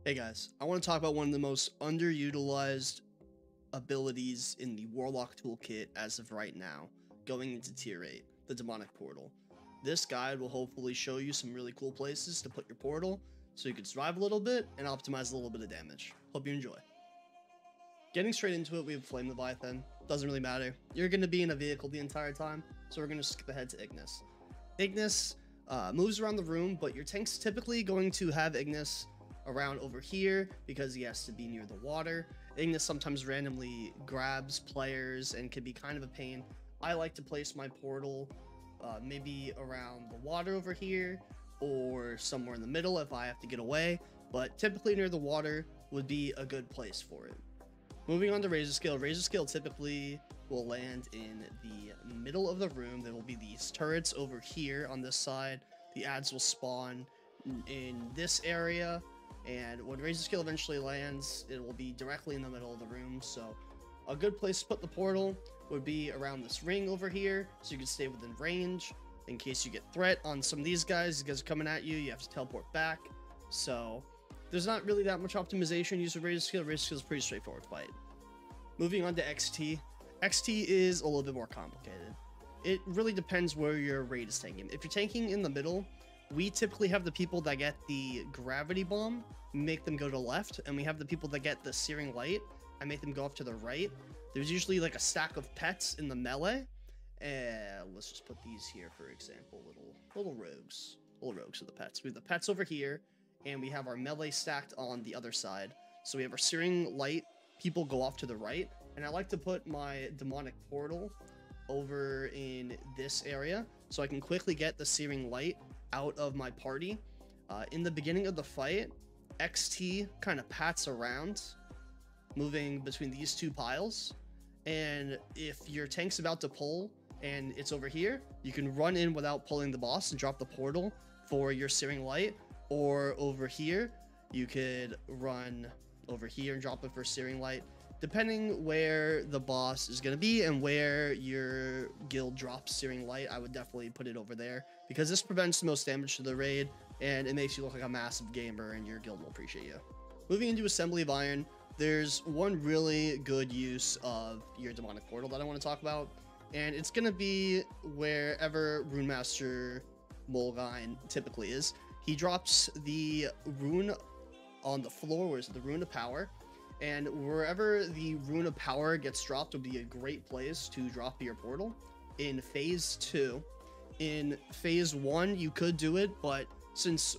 Hey guys, I want to talk about one of the most underutilized abilities in the Warlock toolkit as of right now, going into tier 8, the Demonic Portal. This guide will hopefully show you some really cool places to put your portal so you can survive a little bit and optimize a little bit of damage. Hope you enjoy. Getting straight into it, we have Flame Leviathan. Doesn't really matter. You're going to be in a vehicle the entire time, so we're going to skip ahead to Ignis. Ignis moves around the room, but your tank's typically going to have Ignis around over here because he has to be near the water. Ignis sometimes randomly grabs players and can be kind of a pain. I like to place my portal maybe around the water over here or somewhere in the middle if I have to get away, but typically near the water would be a good place for it. Moving on to Razorscale. Razorscale typically will land in the middle of the room. There will be these turrets over here on this side. The adds will spawn in this area, and when Razorscale eventually lands, it will be directly in the middle of the room. So a good place to put the portal would be around this ring over here, so you can stay within range in case you get threat on some of these guys. These guys are coming at you, you have to teleport back. So there's not really that much optimization used with Razorscale. Razorscale is a pretty straightforward fight. Moving on to XT. XT is a little bit more complicated. It really depends where your raid is tanking. If you're tanking in the middle, we typically have the people that get the gravity bomb, make them go to the left, and we have the people that get the searing light and make them go off to the right. There's usually like a stack of pets in the melee. Let's just put these here, for example, little rogues. Little rogues are the pets. We have the pets over here, and we have our melee stacked on the other side. So we have our searing light, people go off to the right, and I like to put my demonic portal over in this area so I can quickly get the searing light out of my party. In the beginning of the fight, XT kind of pats around, moving between these two piles, and if your tank's about to pull and it's over here, you can run in without pulling the boss and drop the portal for your searing light, or over here you could run over here and drop it for searing light, depending where the boss is going to be and where your guild drops searing light. I would definitely put it over there because this prevents the most damage to the raid and it makes you look like a massive gamer and your guild will appreciate you. Moving into Assembly of Iron, there's one really good use of your demonic portal that I want to talk about, and it's going to be wherever Rune Master Molgine typically is. He drops the rune on the floor, where's the Rune of Power, and wherever the Rune of Power gets dropped will be a great place to drop your portal in phase 2. In phase 1 you could do it, but since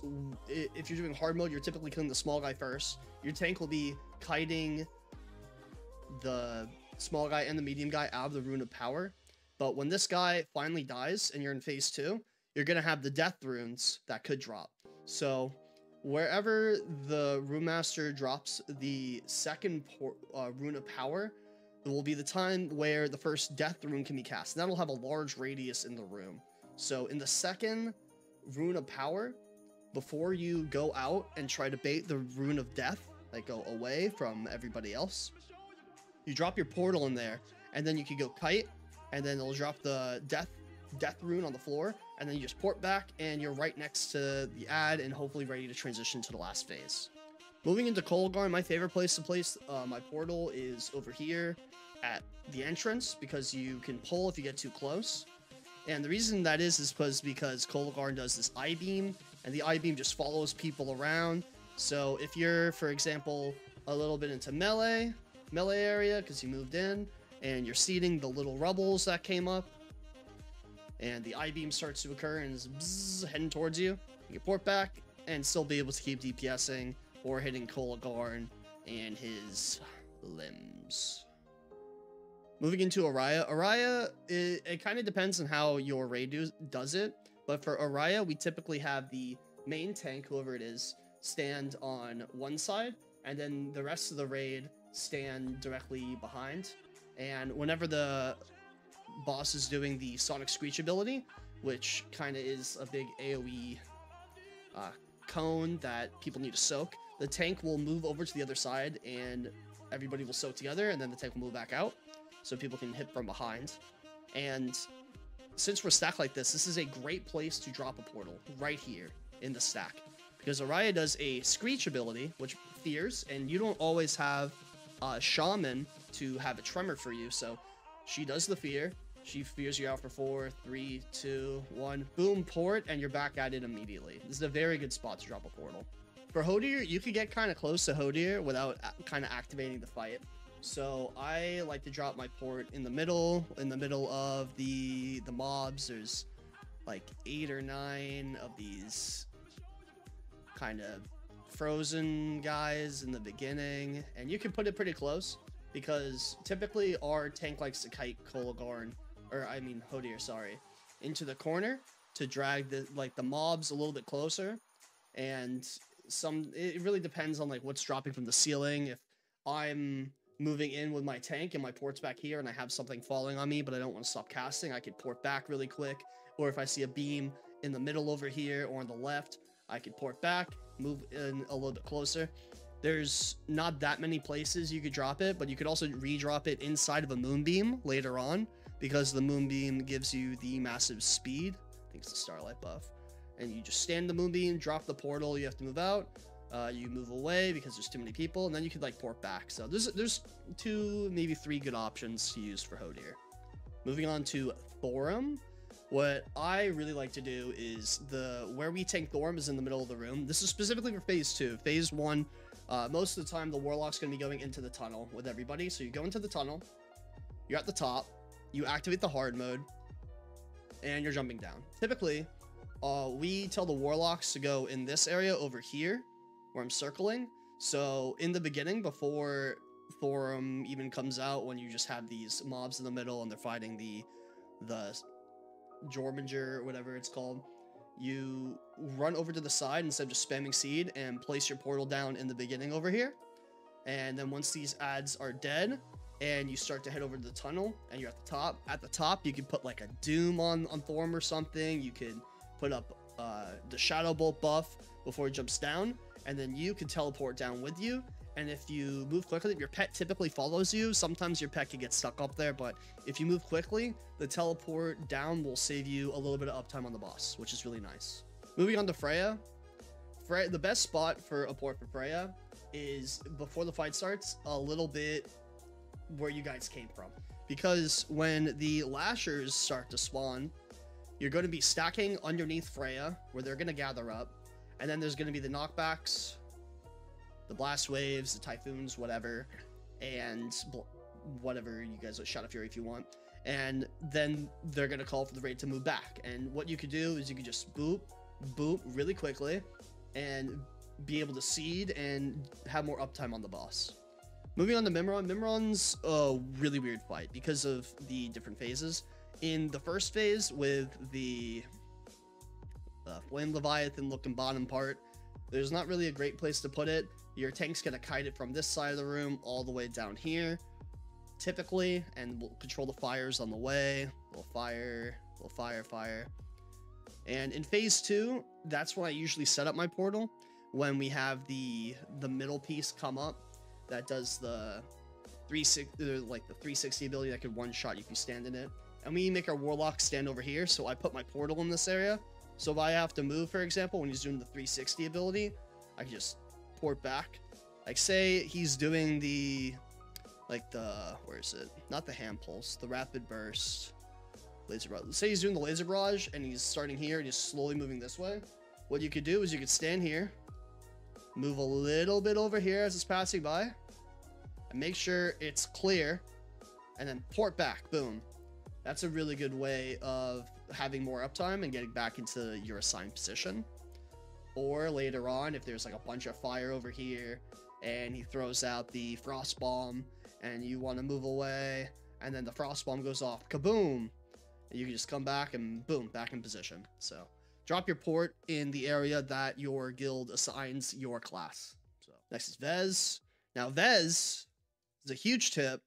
if you're doing hard mode, you're typically killing the small guy first. Your tank will be kiting the small guy and the medium guy out of the Rune of Power, but when this guy finally dies and you're in phase 2, you're gonna have the death runes that could drop. So wherever the Rune Master drops the second Rune of Power, it will be the time where the first death rune can be cast. And that'll have a large radius in the room. So in the second Rune of Power, before you go out and try to bait the Rune of Death, like go away from everybody else, you drop your portal in there, and then you can go kite, and then it'll drop the death rune on the floor, and then you just port back and you're right next to the ad and hopefully ready to transition to the last phase. Moving into Kologarn, my favorite place to place my portal is over here at the entrance because you can pull if you get too close. And the reason that is because Kologarn does this I-beam, and the I-beam just follows people around. So if you're, for example, a little bit into melee area because you moved in and you're seeding the little rubbles that came up, and the I-beam starts to occur and is bzzz, heading towards you, you can port back and still be able to keep DPSing or hitting Kologarn and his limbs. Moving into Auriaya. Auriaya, it kind of depends on how your raid does it, but for Auriaya, we typically have the main tank, whoever it is, stand on one side, and then the rest of the raid stand directly behind. And whenever the boss is doing the Sonic Screech ability, which kind of is a big AoE cone that people need to soak, the tank will move over to the other side and everybody will soak together, and then the tank will move back out so people can hit from behind. And since we're stacked like this is a great place to drop a portal right here in the stack, because Auriaya does a Screech ability, which fears, and you don't always have Shaman to have a tremor for you, so she does the fear. She fears you out for 4, 3, 2, 1, boom, port, and you're back at it immediately. This is a very good spot to drop a portal. For Hodir, you could get kind of close to Hodir without kind of activating the fight. So I like to drop my port in the middle of the mobs. There's like 8 or 9 of these kind of frozen guys in the beginning, and you can put it pretty close because typically our tank likes to kite Kologarn, or I mean Hodir, sorry, into the corner to drag the mobs a little bit closer. And it really depends on like what's dropping from the ceiling. If I'm moving in with my tank and my port's back here and I have something falling on me but I don't want to stop casting, I could port back really quick. Or if I see a beam in the middle over here or on the left, I could port back, move in a little bit closer. There's not that many places you could drop it, but you could also redrop it inside of a moonbeam later on because the moonbeam gives you the massive speed. I think it's the starlight buff. And you just stand the moonbeam, drop the portal, you have to move out. You move away because there's too many people, and then you could like port back. So there's 2, maybe 3 good options to use for Hodir. Moving on to Thorim. What I really like to do is where we tank Thorim is in the middle of the room. This is specifically for phase 2. Phase 1, most of the time the Warlock's going to be going into the tunnel with everybody. So you go into the tunnel, you're at the top, you activate the hard mode, and you're jumping down. Typically, we tell the Warlocks to go in this area over here, where I'm circling. So in the beginning, before Thorim even comes out, when you just have these mobs in the middle and they're fighting the Jormanger, or whatever it's called, you run over to the side instead of just spamming seed and place your portal down in the beginning over here. And then once these ads are dead and you start to head over to the tunnel and you're at the top, you can put like a doom on Thorim or something. You could put up the shadow bolt buff before it jumps down, and then you can teleport down with you. And if you move quickly, if your pet typically follows you, sometimes your pet can get stuck up there, but if you move quickly, the teleport down will save you a little bit of uptime on the boss, which is really nice. Moving on to Freya. The best spot for a port for Freya is before the fight starts, a little bit where you guys came from. Because when the Lashers start to spawn, you're going to be stacking underneath Freya, where they're going to gather up, and then there's going to be the knockbacks, the blast waves, the typhoons, whatever, and whatever you guys shout of fury if you want. And then they're gonna call for the raid to move back. And what you could do is you could just boop really quickly and be able to seed and have more uptime on the boss. Moving on to Mimiron. Mimiron's a really weird fight because of the different phases. In the first phase with the Flame Leviathan looking bottom part, there's not really a great place to put it. Your tank's gonna kite it from this side of the room all the way down here, typically, and we'll control the fires on the way. Little fire, fire. And in phase 2, that's when I usually set up my portal, when we have the middle piece come up that does the 360 ability that could one-shot you if you stand in it. And we make our Warlock stand over here, so I put my portal in this area. So if I have to move, for example, when he's doing the 360 ability, I can just port back. Like, say he's doing where is it? Not the hand pulse, the rapid burst, laser barrage. Say he's doing the laser barrage and he's starting here and he's slowly moving this way. What you could do is you could stand here, move a little bit over here as it's passing by, and make sure it's clear, and then port back. Boom. That's a really good way of having more uptime and getting back into your assigned position. Or later on, if there's like a bunch of fire over here and he throws out the frost bomb and you want to move away and then the frost bomb goes off, kaboom, and you can just come back and boom, back in position. So drop your port in the area that your guild assigns your class. So next is Vez. Now Vez is a huge tip.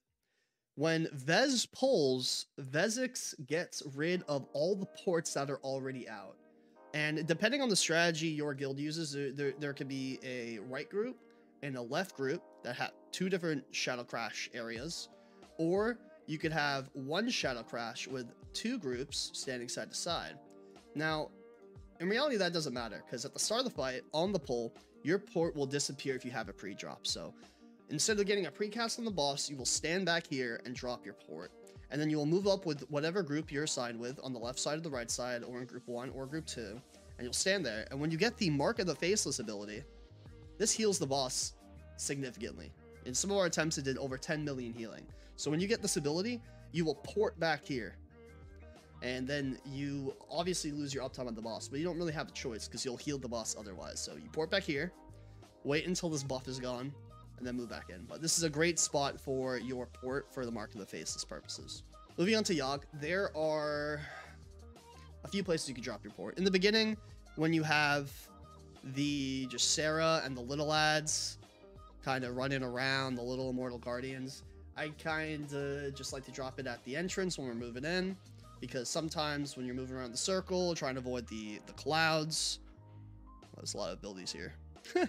When Vez pulls, Vezix gets rid of all the ports that are already out. And depending on the strategy your guild uses, there could be a right group and a left group that have 2 different Shadow Crash areas. Or you could have one Shadow Crash with 2 groups standing side to side. Now, in reality, that doesn't matter, because at the start of the fight, on the pole, your port will disappear if you have a pre-drop. So instead of getting a precast on the boss, you will stand back here and drop your port. And then you will move up with whatever group you're assigned with on the left side or the right side, or in group 1 or group 2. And you'll stand there. And when you get the Mark of the Faceless ability, this heals the boss significantly. In some of our attempts, it did over 10 million healing. So when you get this ability, you will port back here. And then you obviously lose your uptime on the boss, but you don't really have a choice because you'll heal the boss otherwise. So you port back here, wait until this buff is gone, and then move back in. But this is a great spot for your port for the Mark of the Faceless purposes. Moving on to Yogg, there are a few places you can drop your port. In the beginning, when you have the just Sarah and the little lads kind of running around, the little immortal guardians, I kind of just like to drop it at the entrance when we're moving in, because sometimes when you're moving around the circle, trying to avoid the clouds, well, there's a lot of abilities here. When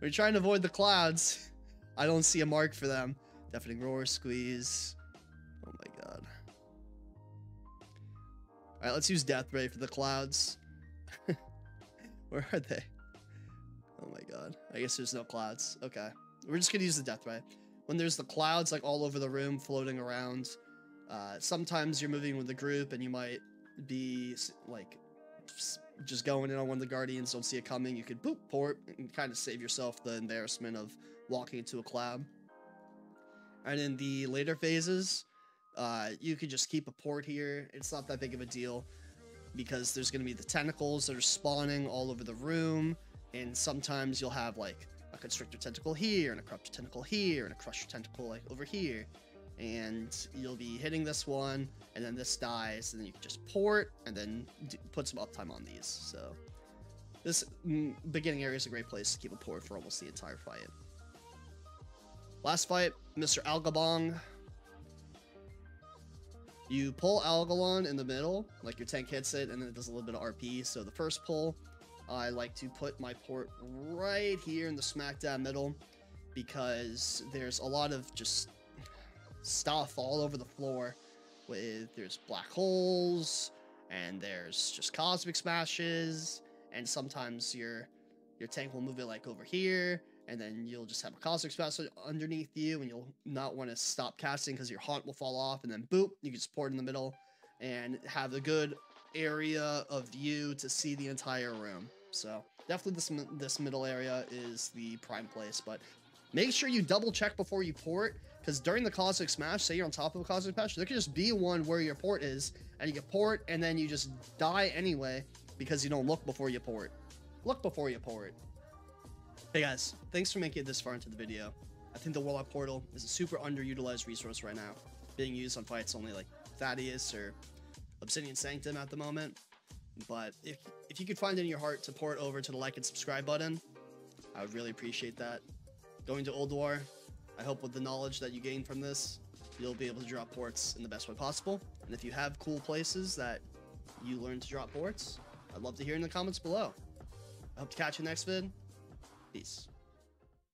you're trying to avoid the clouds, I don't see a mark for them. Deafening Roar, Squeeze. Oh my god. Alright, let's use Death Ray for the clouds. Where are they? Oh my god. I guess there's no clouds. Okay. We're just gonna use the Death Ray. When there's the clouds like all over the room floating around, sometimes you're moving with a group and you might be like just going in on one of the guardians, don't see it coming, you could boop port and kind of save yourself the embarrassment of walking into a cloud. And in the later phases, you could just keep a port here. It's not that big of a deal because there's going to be the tentacles that are spawning all over the room, and sometimes you'll have like a constrictor tentacle here and a corruptor tentacle here and a crusher tentacle like over here, and you'll be hitting this one and then this dies, and then you can just port and then put some uptime on these. So this beginning area is a great place to keep a port for almost the entire fight. Last fight, Mr. Algalon. You pull Algalon in the middle, like your tank hits it, and then it does a little bit of RP. So the first pull, I like to put my port right here in the smack dab middle, because there's a lot of just stuff all over the floor. There's black holes, and there's just cosmic smashes, and sometimes your tank will move it like over here, and then you'll just have a cosmic smash underneath you, and you'll not want to stop casting because your haunt will fall off, and then boop, you can just port in the middle and have a good area of view to see the entire room. So definitely this middle area is the prime place, but make sure you double check before you port, because during the cosmic smash, say you're on top of a cosmic smash, there could just be one where your port is, and you can port, and then you just die anyway because you don't look before you port. Look before you port. Hey guys, thanks for making it this far into the video. I think the Warlock portal is a super underutilized resource right now, being used on fights only like Thaddeus or Obsidian Sanctum at the moment. But if you could find it in your heart to port over to the like and subscribe button, I would really appreciate that. Going to Ulduar, I hope with the knowledge that you gain from this, you'll be able to drop ports in the best way possible. And if you have cool places that you learn to drop ports, I'd love to hear in the comments below. I hope to catch you next vid. Peace.